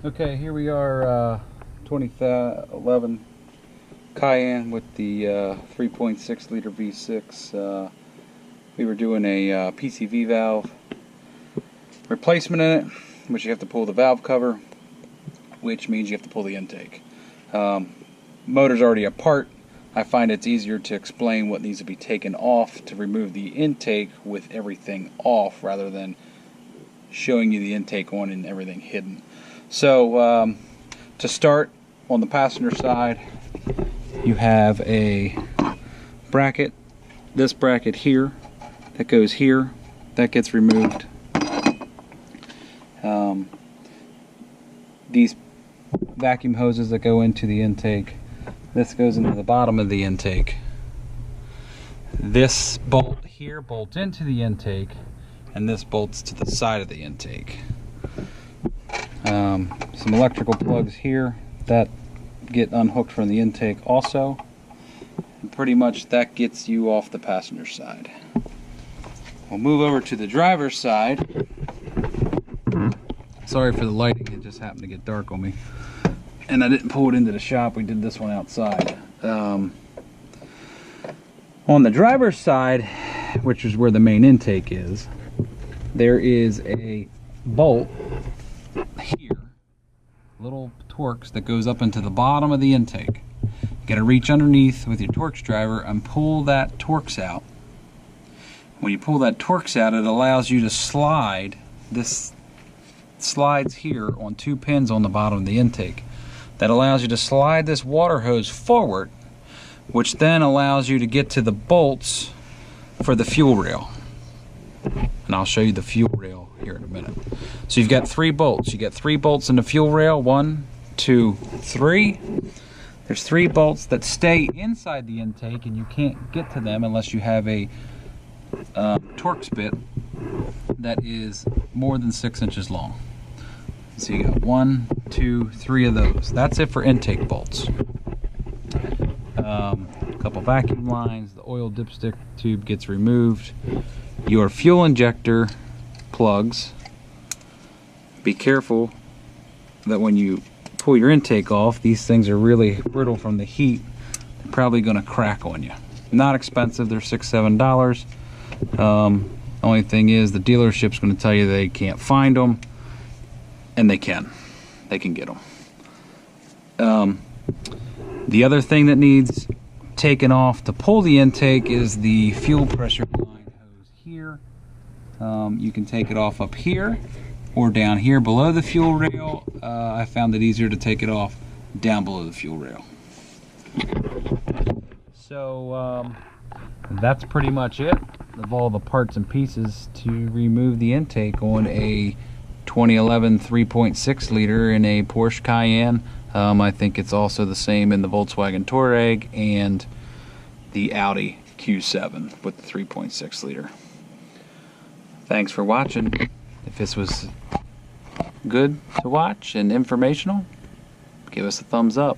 Okay, here we are, 2011 Cayenne with the 3.6 liter V6. We were doing a PCV valve replacement in it, which you have to pull the valve cover, which means you have to pull the intake. Motor's already apart. I find it's easier to explain what needs to be taken off to remove the intake with everything off rather than showing you the intake on and everything hidden. So to start, on the passenger side, you have a bracket, this bracket here, that goes here, that gets removed. These vacuum hoses that go into the intake, this goes into the bottom of the intake. This bolt here bolts into the intake, and this bolts to the side of the intake. Some electrical plugs here that get unhooked from the intake also, and pretty much that gets you off the passenger side. We'll move over to the driver's side. Sorry for the lighting, it just happened to get dark on me, and I didn't pull it into the shop. We did this one outside. On the driver's side, which is where the main intake is, there is a bolt here, little Torx that goes up into the bottom of the intake. You got to reach underneath with your Torx driver and pull that Torx out. When you pull that Torx out, it allows you to slide. This slides here on two pins on the bottom of the intake. That allows you to slide this water hose forward, which then allows you to get to the bolts for the fuel rail. And I'll show you the fuel rail here in a minute. So you've got three bolts. You get three bolts in the fuel rail. 1, 2, 3. There's three bolts that stay inside the intake, and you can't get to them unless you have a Torx bit that is more than 6 inches long. So you got 1, 2, 3 of those. That's it for intake bolts. A couple vacuum lines. The oil dipstick tube gets removed. Your fuel injector plugs. Be careful that when you pull your intake off, these things are really brittle from the heat. They're probably going to crack on you. Not expensive. They're $6, $7. Only thing is, the dealership's going to tell you they can't find them, and they can get them. The other thing that needs taken off to pull the intake is the fuel pressure line hose here. You can take it off up here or down here below the fuel rail. I found it easier to take it off down below the fuel rail. So that's pretty much it of all the parts and pieces to remove the intake on a 2011 3.6 liter in a Porsche Cayenne. I think it's also the same in the Volkswagen Touareg and the Audi Q7 with the 3.6 liter. Thanks for watching. If this was good to watch and informational, give us a thumbs up.